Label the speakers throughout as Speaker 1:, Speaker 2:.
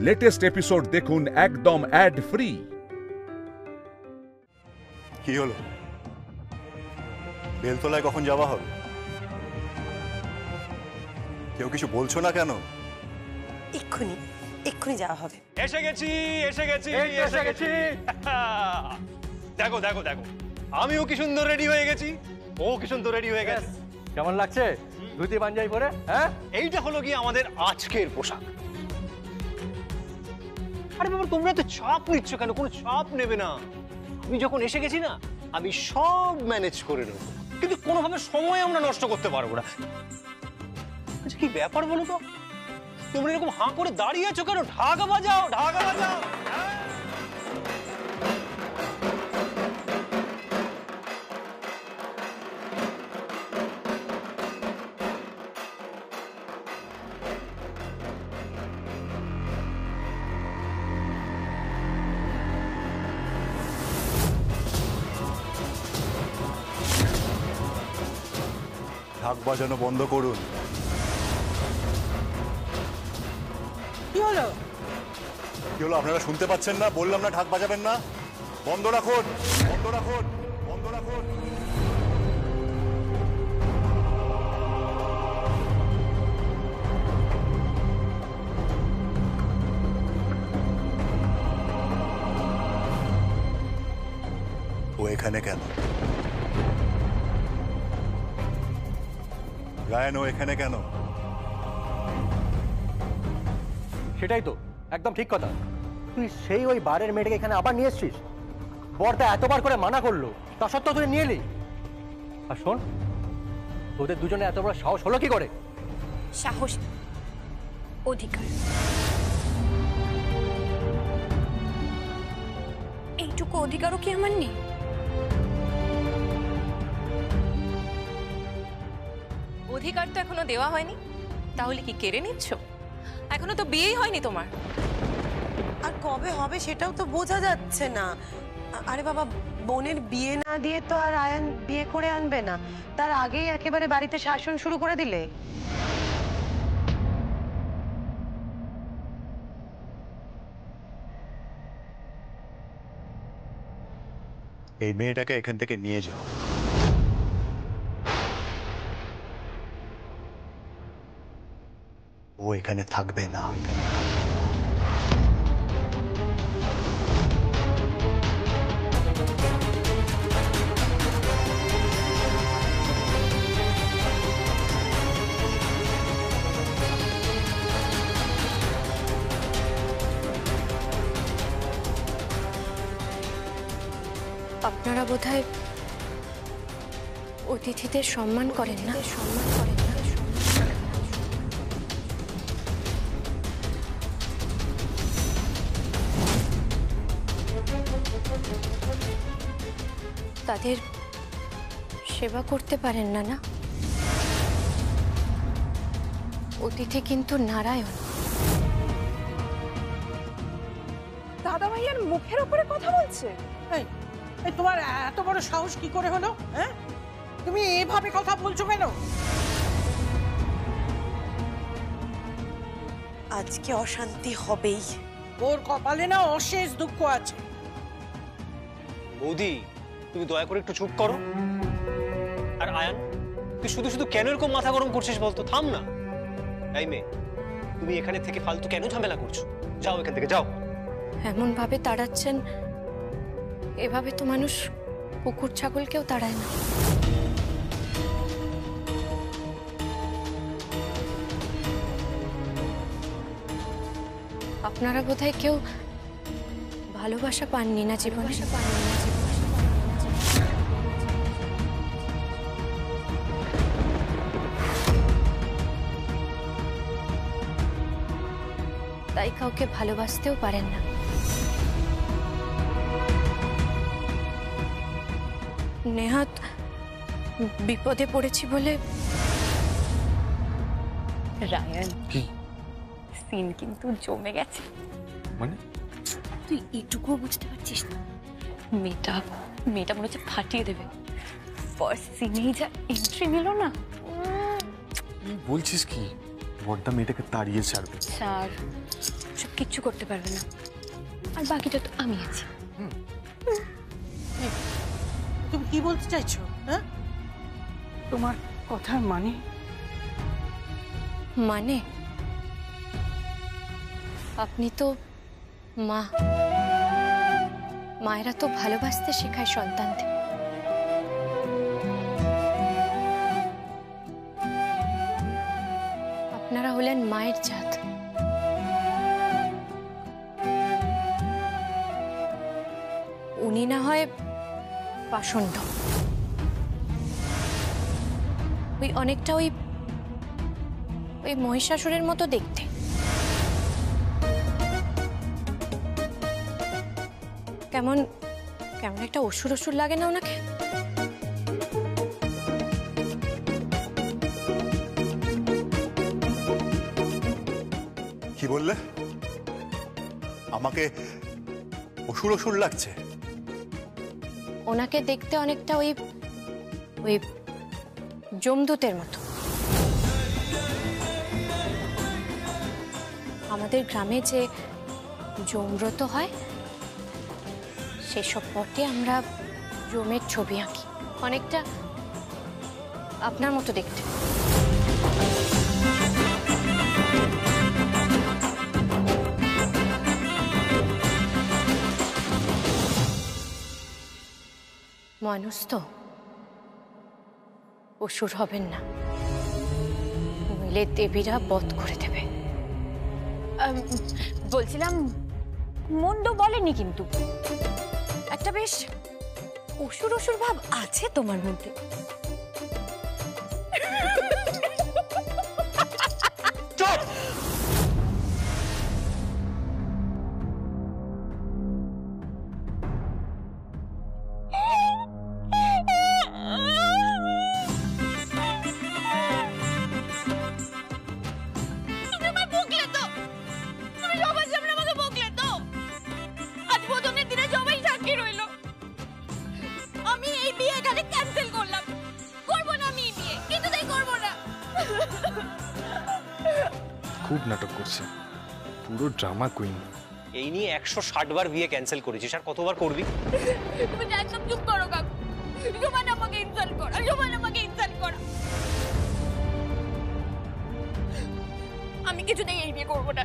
Speaker 1: Latest episode দেখুন একদম add free.
Speaker 2: কি হলো? বেলতলায় কখন যাওয়া হবে? কেউ কিছু বলছো না কেন?
Speaker 3: এক্ষুনি এক্ষুনি যাওয়া হবে।
Speaker 4: এসে গেছি এসে গেছি এসে গেছি। দেখো দেখো দেখো, আমিও কি সুন্দর রেডি হয়ে গেছি, ও কি সুন্দর রেডি হয়ে গেছে।
Speaker 5: কেমন লাগছে ধুতি পাঞ্জাবি পরে? হ্যাঁ,
Speaker 4: এইটা হলো কি আমাদের আজকের পোশাক। আরে বাবা, তোমরা তো চাপ নিচ্ছ কেন? কোনো চাপ নেবে না, আমি যখন এসে গেছি না, আমি সব ম্যানেজ করে নেব, কিন্তু কোনোভাবে সময় আমরা নষ্ট করতে পারবো না। আচ্ছা কি ব্যাপার বলো তো, তোমরা এরকম হাঁ করে দাঁড়িয়ে আছো কেন? ঢাকা বাজাও, ঢাকা বাজাও।
Speaker 2: ঢাক বাজানো বন্ধ করুন।
Speaker 3: কি হলো?
Speaker 2: কি হলো আপনারা শুনতে পাচ্ছেন না? বললাম না ঢাক বাজাবেন না। বন্ধ রাখুন, বন্ধ রাখুন, বন্ধ রাখুন। ও এখানে কেন? রায়ান, ও এখানে কেন?
Speaker 5: সেটাই তো একদম ঠিক কথা। তুই সেই ওই বারের মেয়েটাকে এখানে আবার নিয়ে এসছিস। বর্দা এতবার করে মানা করলো, তা সত্ত্বেও তুই নিয়ে এলি। আর শোন, তোদের দুজনে এত বড় সাহস হলো কি করে?
Speaker 3: সাহস, অধিকার, এইটুকু অধিকারও কি আমার নেই?
Speaker 6: অধিকার তো এখনো দেওয়া হয়নি, তাহলে কি কেড়ে নিচ্ছ? এখনো তো বিয়েই হয়নি তোমার।
Speaker 3: আর কবে হবে সেটাও তো বোঝা যাচ্ছে না। আরে বাবা, বোনের বিয়ে না দিয়ে তো আর আয়ান বিয়ে করে আনবে না, তার আগেই একেবারে বাড়িতে শাসন শুরু করে দিলে।
Speaker 2: এই মেয়েটাকে এখান থেকে নিয়ে যাও। ও এখানে থাকবে না।
Speaker 7: আপনারা বোধহয় অতিথিদের সম্মান করেন না? সম্মান করেন না? তাদের সেবা করতে পারেন না? না, অতিথি কিন্তু নারায়ণ।
Speaker 6: দাদা ভাইয়ার মুখের উপরে কথা বলছে।
Speaker 8: তোমার এত বড় সাহস কি করে হলো? হ্যাঁ, তুমি এভাবে কথা বলছো কেন?
Speaker 3: আজকে অশান্তি হবেই।
Speaker 8: ওর কপালে না অশেষ দুঃখ আছে।
Speaker 4: বৌদি, তুমি দয়া করে একটু চুপ করো। আর আয়ান, তুই শুধু শুধু কেন এরকম মাথা গরম করছিস বলতো? থাম না। এই মেয়ে, তুমি এখানে থেকে ফালতু কেন ঝামেলা করছো? যাও এখান থেকে, যাও।
Speaker 7: এমন ভাবে তাড়াচ্ছেন, এভাবে তো মানুষ কুকুর ছাগলকেও তাড়ায় না। আপনারা বোধহয় কেউ ভালোবাসা পাননি না জীবনে? তাই কাউকে ভালোবাসতেও পারেন না। নেহাত বিপদে পড়েছি বলে।
Speaker 6: রায়ান, সিন কিন্তু জমে গেছে।
Speaker 9: মানে
Speaker 6: তুই এটুকুও বুঝতে পারছিস না? মেয়েটা মনে হচ্ছে ফাটিয়ে দেবে। ফার্স্ট সিনেই যা এন্ট্রি নিল না।
Speaker 9: বলছিস কি? বড়দা মেয়েটাকে তাড়িয়ে ছাড়বে?
Speaker 6: স্যার, ওসব কিচ্ছু করতে পারবে না, আর বাকিটা তো আমি আছি।
Speaker 8: তুমি কি বলতে চাইছো? হ্যাঁ, তোমার কথার মানে?
Speaker 7: মানে আপনি তো মা, মায়েরা তো ভালোবাসতে শেখায় সন্তানদের। আপনারা হলেন মায়ের জাত। উনি না হয় পাষণ্ড, অনেকটা ওই মহিষাসুরের মতো দেখতে। কেমন কেমন একটা অসুর অসুর লাগে না ওনাকে?
Speaker 2: কি বললে? আমাকে অসুর অসুর লাগছে?
Speaker 7: ওনাকে দেখতে অনেকটা ওই যমদূতের মতো। আমাদের গ্রামে যে যমব্রত হয়, সেসব পটে আমরা যমের ছবি আঁকি, অনেকটা আপনার মতো দেখতে। মানুষ তো, অসুর হবেন না, নইলে দেবীরা বধ করে দেবে।
Speaker 6: বলছিলাম, মন্দ বলেনি কিন্তু, একটা বেশ অসুর অসুর ভাব আছে তোমার মধ্যে।
Speaker 9: খুব নাটক করছে, পুরো ড্রামা কুইন।
Speaker 4: এই নিয়ে 160 বার বিয়ে ক্যান্সেল করেছিস, আর কতবার করবি?
Speaker 6: তুমি একদম চুপ করো কাকু। রোমান আমাকে ইনসাল্ট করা, রোমান আমাকে ইনসাল্ট করা। আমি কিছুতেই এই বিয়ে করবো না,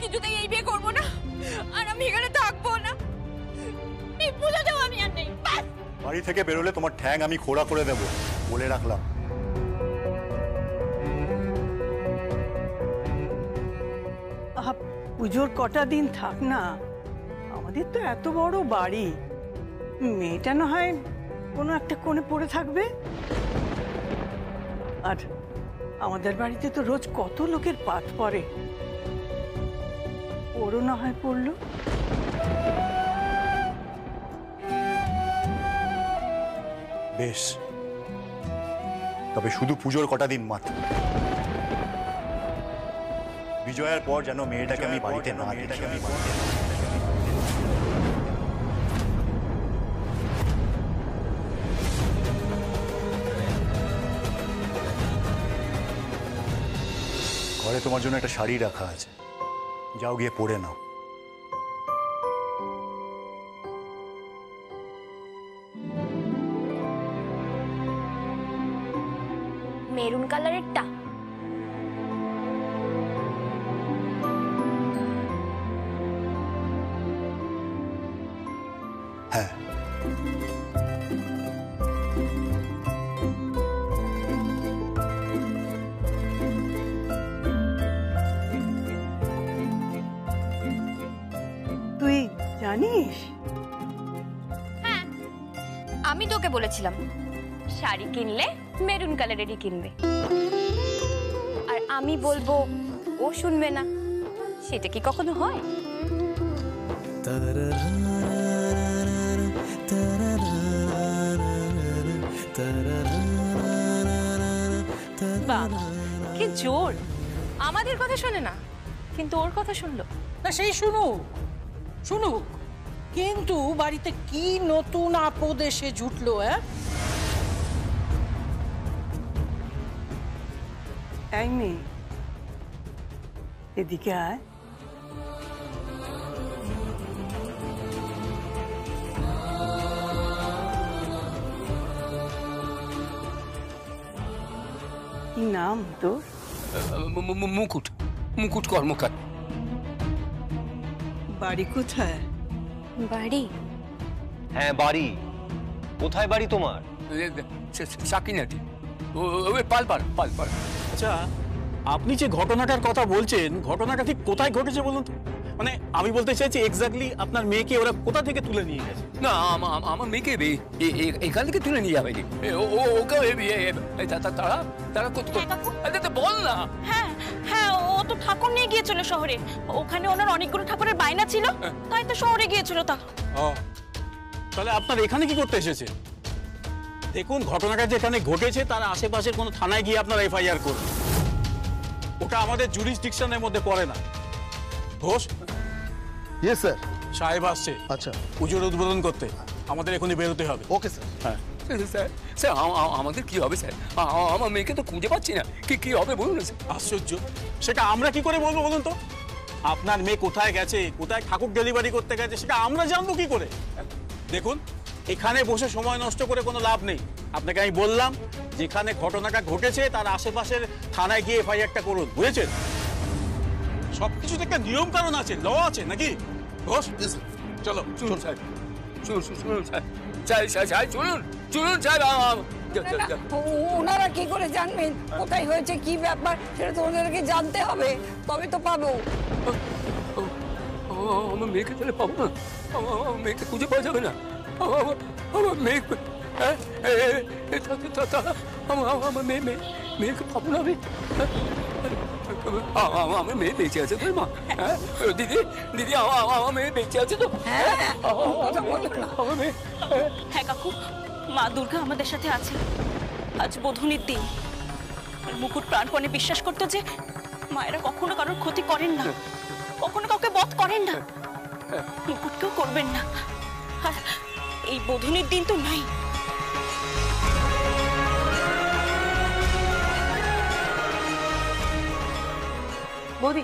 Speaker 6: কিছুতেই এই বিয়ে করবো না, আর আমি এখানে থাকবো না। এই বুঝে দেবো আমি আর নেই।
Speaker 2: বাড়ি থেকে বেরোলে তোমার ঠ্যাং আমি খোড়া করে দেব, বলে রাখলাম।
Speaker 8: পুজোর কটা দিন থাক না, আমাদের তো এত বড় বাড়ি, মেয়েটা না হয় কোনো একটা কোণে পড়ে থাকবে। আর আমাদের বাড়িতে তো রোজ কত লোকের পাত পড়ে, ওরও না হয় পড়লো।
Speaker 2: বেশ, তবে শুধু পুজোর কটা দিন মাত্র। বিজয়ার পর যেন মেয়েটাকে আমি বাড়িতে না দেখি। ঘরে তোমার জন্য একটা শাড়ি রাখা আছে, যাও গিয়ে পরে নাও।
Speaker 6: মেরুন কালারেরটা?
Speaker 2: হ্যাঁ।
Speaker 8: তুই জানিস?
Speaker 6: হ্যাঁ, আমি তোকে বলেছিলাম শাড়ি কিনলে মেরুন কালারেরই কিনবে, আর আমি বলবো ও শুনবে না, সেটা কি কখনো হয়? বাবা কি জোর, আমাদের কথা শোনে না কিন্তু ওর কথা শুনলো।
Speaker 8: না সেই শুনুক শুনুক, কিন্তু বাড়িতে কি নতুন আপদ এসে জুটলো? এই মেয়ে, এদিকে আয়। নাম তোর?
Speaker 10: মুকুট, মুকুট কর্মকার।
Speaker 8: বাড়ি কোথায়?
Speaker 7: বাড়ি?
Speaker 4: হ্যাঁ বাড়ি। কোথায় বাড়ি তোমার?
Speaker 10: সাকিনাটি, পালপাড় পালপাড়।
Speaker 11: আচ্ছা, আপনি যে ঘটনাটার কথা বলছেন, ঘটনাটা ঠিক কোথায় ঘটেছে বলুন তো? মানে আমি বলতে চাইছি এক্স্যাক্টলি আপনার মেয়েকে ওরা কোথা থেকে তুলে নিয়ে গেছে?
Speaker 10: না, আমার মেয়েকে এখান থেকে তুলে নিয়ে যাবে। ওকে তারা বল না।
Speaker 6: হ্যাঁ হ্যাঁ, ও তো ঠাকুর নিয়ে গিয়েছিল শহরে। ওখানে ওনার অনেকগুলো ঠাকুরের বায়না ছিল, তাই তো শহরে গিয়েছিল। তা
Speaker 11: তাহলে আপনার এখানে কি করতে এসেছে? দেখুন, ঘটনাটা যেখানে ঘটেছে তার আশেপাশের কোনো থানায় গিয়ে আপনারা এফআইআর করুন। ওটা আমাদের জুরিসডিকশনের মধ্যে পড়ে না। ঘোষ।
Speaker 12: Yes sir.
Speaker 11: সাহেব আসছে।
Speaker 12: আচ্ছা,
Speaker 11: পুজোর উদ্বোধন করতে আমাদের এখনই বেরোতে হবে।
Speaker 12: Okay sir.
Speaker 11: হ্যাঁ
Speaker 10: স্যার, স্যার আমাদের কি হবে স্যার? আমার মেয়েকে তো খুঁজে পাচ্ছি না। কি হবে বলুন স্যার?
Speaker 11: আশ্চর্য, সেটা আমরা কি করে বলবো বলুন তো? আপনার মেয়ে কোথায় গেছে, কোথায় ঠাকুর ডেলিভারি করতে গেছে, সেটা আমরা জানবো কি করে? দেখুন, এখানে বসে সময় নষ্ট করে কোনো লাভ নেই। আপনাকে আমি বললাম, যেখানে ঘটনাটা ঘটেছে তার আশেপাশের থানায় গিয়ে এফআইআরটা করুন, বুঝেছেন? সবকিছু একটা নিয়ম কারণ আছে, ল আছে নাকি? ঘোষ, চলো।
Speaker 10: শুনুন স্যার, শুনুন স্যার, শুনুন স্যার।
Speaker 13: ওনারা কি করে জানবেন কোথায় হয়েছে, কি ব্যাপার? সেটা তো ওনাদেরকে জানতে হবে, তবে তো পাবো।
Speaker 10: আমার মেয়েকে তাহলে পাবো না? আমার মেয়েকে খুঁজে পাওয়া যাবে না? আমার মেয়ে, আমার মেয়েকে পাবো না আমি? আমার মেয়ে বেঁচে আছে তো মা? দিদি, দিদি, আমার মেয়ে বেঁচে আছে তো?
Speaker 6: হ্যাঁ কাকু, মা দুর্গা আমাদের সাথে আছে। আজ বোধনের দিন। মুকুট প্রাণপণে বিশ্বাস করতো যে মায়েরা কখনো কারোর ক্ষতি করেন না, কখনো কাউকে বধ করেন না, মুকুটকেও করবেন না। আর এই বোধনের দিন তো নাই।
Speaker 3: বৌদি,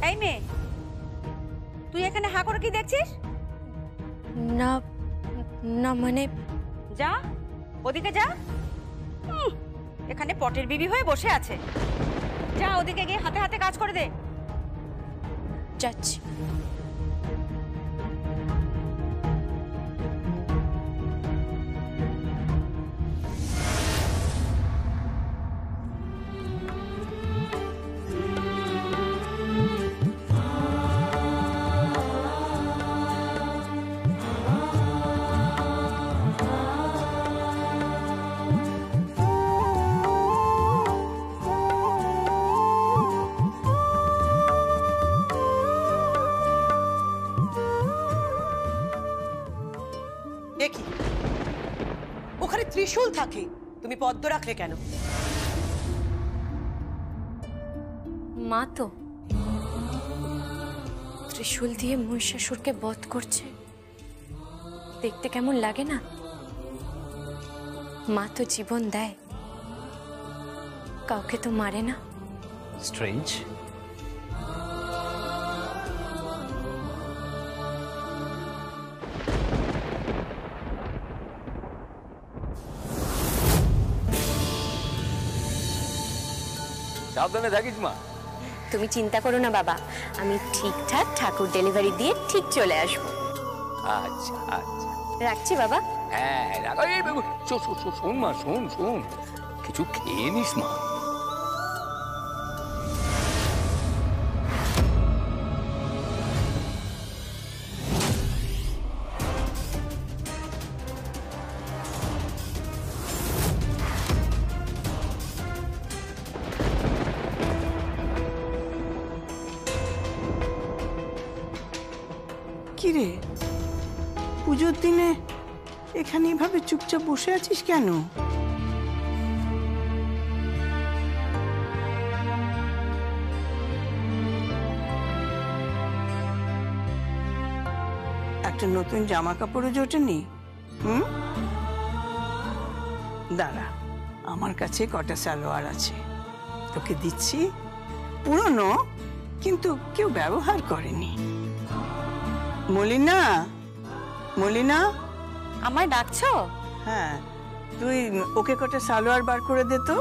Speaker 6: এই মেয়ে, তুই এখানে হা করে কি দেখছিস?
Speaker 7: না না, মানে
Speaker 6: যা, ওদিকে যা। এখানে পটের বিবি হয়ে বসে আছে। যা ওদিকে গিয়ে হাতে হাতে কাজ করে দে।
Speaker 7: যাচ্ছি।
Speaker 3: দেখি ওখানে ত্রিশূল থাকে, তুমি পদ্ম রাখলে কেন?
Speaker 7: মা তো ত্রিশূল দিয়ে মহিষাসুরকে বধ করছে, দেখতে কেমন লাগে না? মা তো জীবন দেয়, কাউকে তো মারে না।
Speaker 4: স্ট্রেঞ্জ।
Speaker 10: সাবধানে থাকিস মা।
Speaker 7: তুমি চিন্তা করো না বাবা, আমি ঠিকঠাক ঠাকুর ডেলিভারি দিয়ে ঠিক চলে আসবো।
Speaker 10: আচ্ছা আচ্ছা,
Speaker 7: রাখছি বাবা।
Speaker 10: হ্যাঁ রাখো। শোন মা, শোন, কিছু খেয়ে নিস মা।
Speaker 8: কিরে, পুজোর দিনে এখানে এভাবে চুপচাপ বসে আছিস কেন? একটা নতুন জামা কাপড়ও জোটেনি? হুম, দাঁড়া, আমার কাছে কটা সালোয়ার আছে, তোকে দিচ্ছি। পুরনো, কিন্তু কেউ ব্যবহার করেনি। মলিনা, মলিনা,
Speaker 6: আমায় ডাকছো?
Speaker 8: হ্যাঁ, তুই ওকে কটা সালোয়ার বার করে দে তো।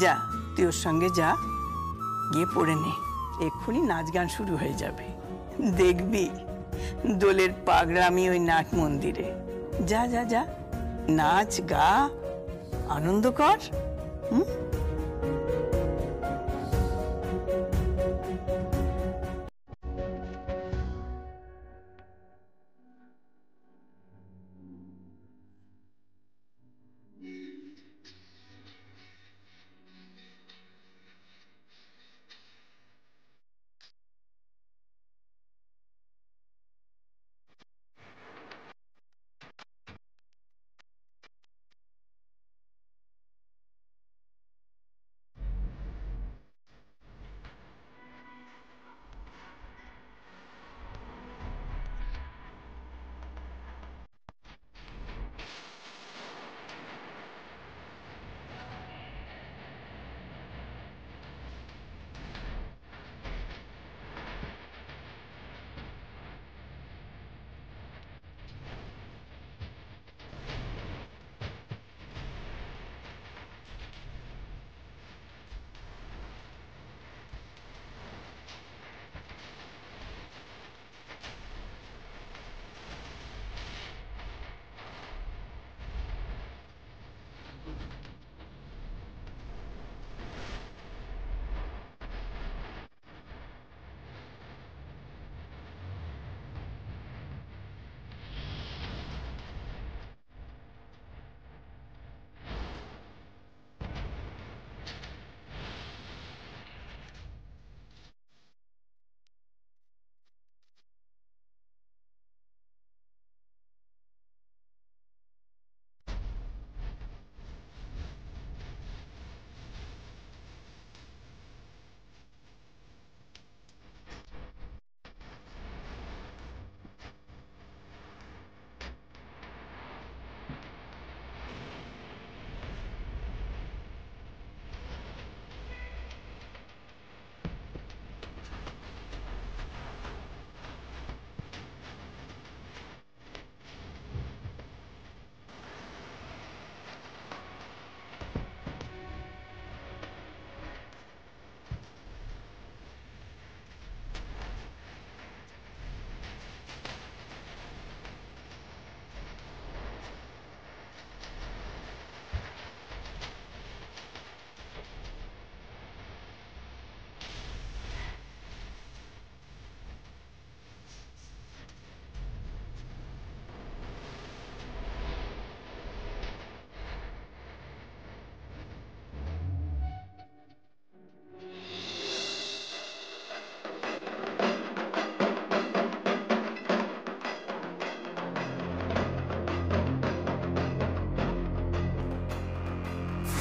Speaker 8: যা, তুই ওর সঙ্গে যা, গিয়ে পড়ে নে, এক্ষুনি নাচ গান শুরু হয়ে যাবে। দেখবি দোলের পাগড়ামি ওই নাট মন্দিরে। যা যা যা, নাচ গা, আনন্দ কর। হুম।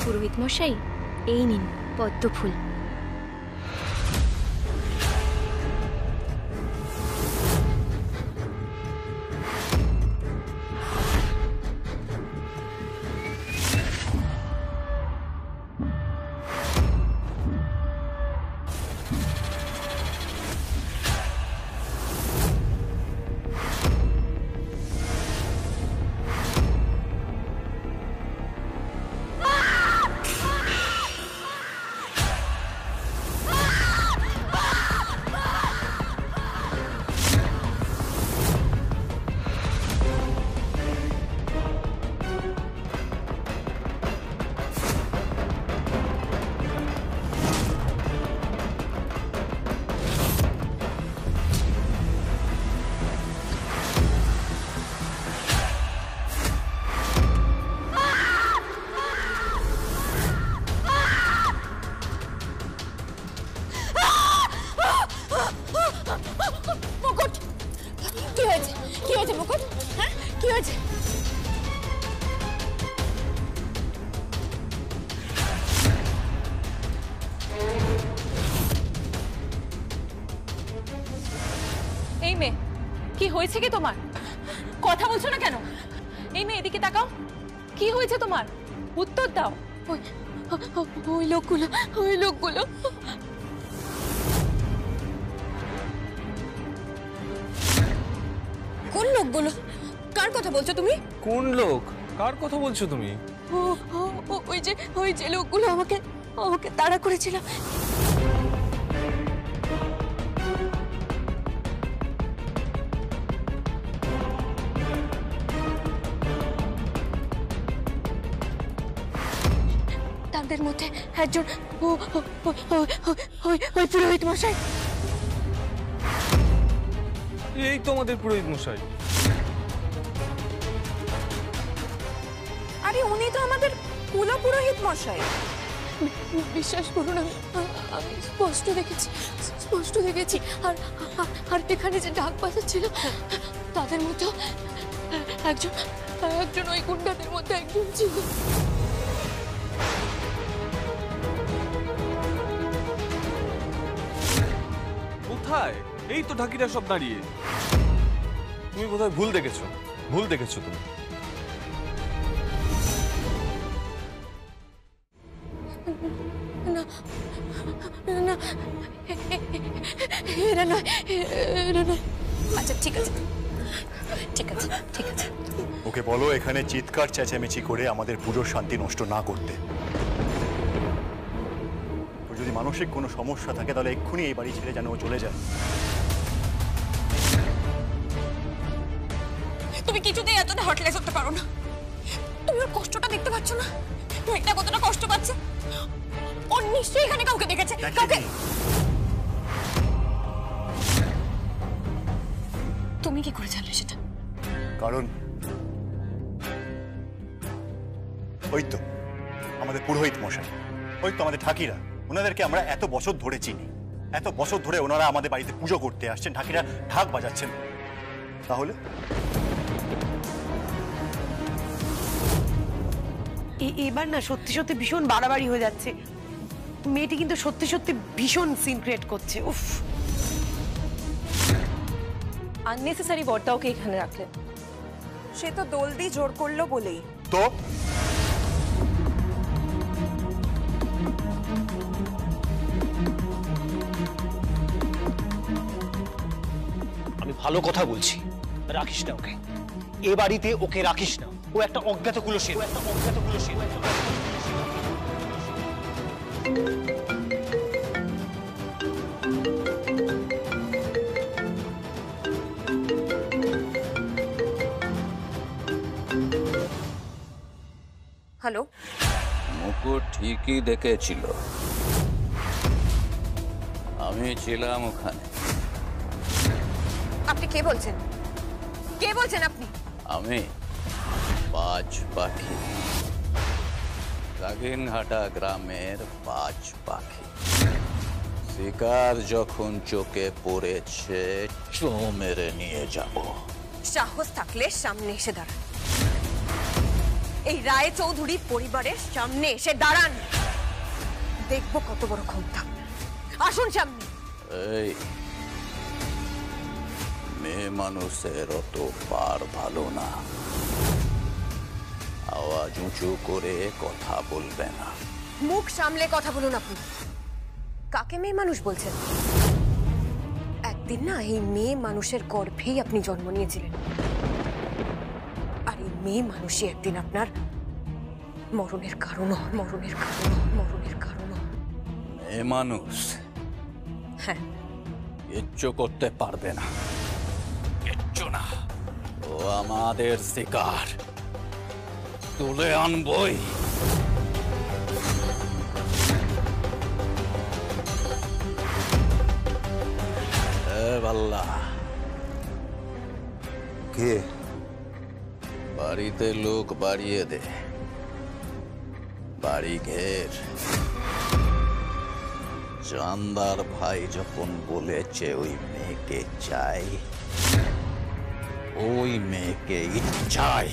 Speaker 7: পুরোহিত মশাই, এই নিন পদ্ম ফুল।
Speaker 14: কি হয়েছে কি তোমার? কথা বলছো না কেন? এই মেয়ে এদিকে তাকাও, কি হয়েছে তোমার? উত্তর দাও।
Speaker 7: ওই লোকগুলো, ওই লোকগুলো।
Speaker 6: কোন লোকগুলো? কার কথা বলছো তুমি?
Speaker 9: কোন লোক? কার কথা বলছো তুমি?
Speaker 7: ওই যে লোকগুলো আমাকে তাড়া করেছিল। তাদের মধ্যে একজন ওই পুরোহিত মশাই।
Speaker 9: এই তো আমাদের পুরোহিত মশাই।
Speaker 6: আরে উনি তো আমাদের কুলা পুরোহিত মশাই।
Speaker 7: বিশ্বাস করুন, আমি স্পষ্ট দেখেছি। আর এখানে যে ডাক বাজাচ্ছিল তাদের মধ্যে একজন ওই গুন্ডাদের মধ্যে একজন ছিল।
Speaker 9: কোথায়? এই তো ঢাকিরা সব দাঁড়িয়ে। তুমি বোধহয় ভুল দেখেছো তুমি।
Speaker 7: না, এরা নয়।
Speaker 6: আচ্ছা ঠিক আছে।
Speaker 2: ওকে বলো এখানে চিৎকার চেঁচামেচি করে আমাদের পুজোর শান্তি নষ্ট না করতে। যদি মানসিক কোনো সমস্যা থাকে তাহলে এক্ষুনি এই বাড়ি ছেড়ে যেন ও চলে যায়।
Speaker 6: তুমি কিছুতেই এতটা হটলেস হতে পারো না। তুমি ওর কষ্টটা দেখতে পাচ্ছ না? মেয়েটা কতটা কষ্ট পাচ্ছে। ও নিশ্চয়ই এখানে কাউকে দেখেছে। কাউকে? তুমি কি করে জানলে সেটা?
Speaker 2: কারণ ওই তো আমাদের পুরোহিত মশাই, ওই তো আমাদের ঠাকিরা, ওনাদেরকে আমরা এত বছর ধরে চিনি। এত বছর ধরে ওনারা আমাদের বাড়িতে পুজো করতে আসছেন, ঠাকিরা ঢাক বাজাচ্ছেন। তাহলে
Speaker 3: এবার না সত্যি সত্যি ভীষণ বাড়াবাড়ি হয়ে যাচ্ছে। মেয়েটি কিন্তু সত্যি সত্যি ভীষণ সিন ক্রিয়েট করছে। উফ,
Speaker 14: আননেসেসারি বড়টা ওকে এখানে রাখলেন।
Speaker 6: সে তো দোল দিয়ে জোর করলো বলেই।
Speaker 2: তো
Speaker 4: আমি ভালো কথা বলছি, রাখিস না ওকে এ বাড়িতে। ওকে রাখিস না, ও একটা অজ্ঞাত কুলশীল।
Speaker 6: হ্যালো,
Speaker 10: মুকুট ঠিকই দেখেছিল, আমি ছিলাম ওখানে।
Speaker 6: আপনি কে বলছেন? কে বলছেন আপনি?
Speaker 10: আমি বাজ পাখি, কাগিনহাটা গ্রামের বাজ পাখি। শিকার যখন চোখে পড়েছে চো মেরে নিয়ে যাব।
Speaker 6: সাহস থাকলে সামনে এসে দাঁড়ান। এই রায় চৌধুরী পরিবারের সামনে এসে দাঁড়ান, দেখবো কত বড় ক্ষমতা। আসুন সামনে।
Speaker 10: এই মেয়ে মানুষের অত পার ভালো না, আওয়াজ উঁচু করে কথা বলবে না।
Speaker 6: মুখ সামলে কথা বলুন। আপনি কাকে মেয়ে মানুষ বলছেন? একদিন না এই মেয়ে মানুষের গর্ভেই আপনি জন্ম নিয়েছিলেন, আর এই মেয়ে মানুষই একদিন আপনার মরণের কারণ।
Speaker 10: মেয়ে মানুষ
Speaker 6: হ্যাঁ,
Speaker 10: কিচ্ছু করতে পারবে না, কিচ্ছু না। ও আমাদের শিকার, তুলে আনবই। বাল্লা
Speaker 12: কে?
Speaker 10: বাড়িতে লোক বাড়িয়ে দে, বাড়ি ঘের। চান্দার ভাই যখন বলেছে ওই মেয়েকে চাই, ওই মেয়েকেই চাই।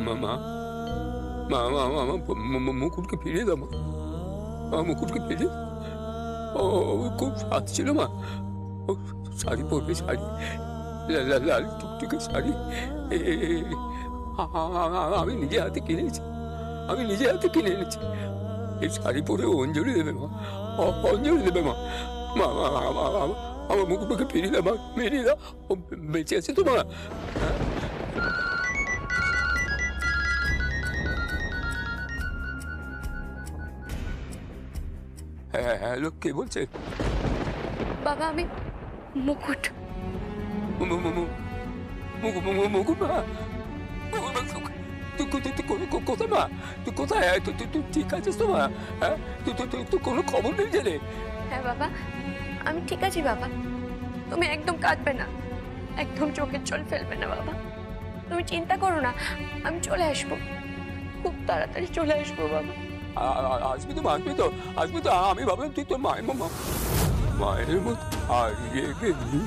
Speaker 15: মামা
Speaker 10: মা আমার মুকুটকে ফিরিয়ে দাও মা, আমার মুকুটকে ফিরিয়ে দাও। ও খুব স্বাদ ছিল মা, ও শাড়ি পরবে, শাড়ি লাল টুকটুকে শাড়ি আমি নিজে হাতে কিনেছি, আমি নিজে হাতে কিনে এনেছি। এই শাড়ি পরে অঞ্জলি দেবে মা, অঞ্জলি দেবে মা। মা আমার মুকুটকে ফিরিয়ে দাও মা, ফিরিয়ে দাও। ও বেঁচে আছে তো মা? হ্যাঁ হ্যালো, কে বলছে?
Speaker 7: বাবা আমি মুকুট।
Speaker 10: মুকুট মা, তুই কোথায় মা? তুই কোথায়? তুই ঠিক আছিস তো মা? হ্যাঁ, তুই কোনো খবর নেই জেনে?
Speaker 7: হ্যাঁ বাবা আমি ঠিক আছি বাবা, তুমি একদম কাঁদবে না, একদম চোখের জল ফেলবে না বাবা, তুমি চিন্তা করো না, আমি চলে আসবো, খুব তাড়াতাড়ি চলে আসবো বাবা।
Speaker 10: আসবি তো, আসবি তো, আসবি তো। আমি ভাবলাম তুই তোর মায়ের মতো হারিয়ে গেলি।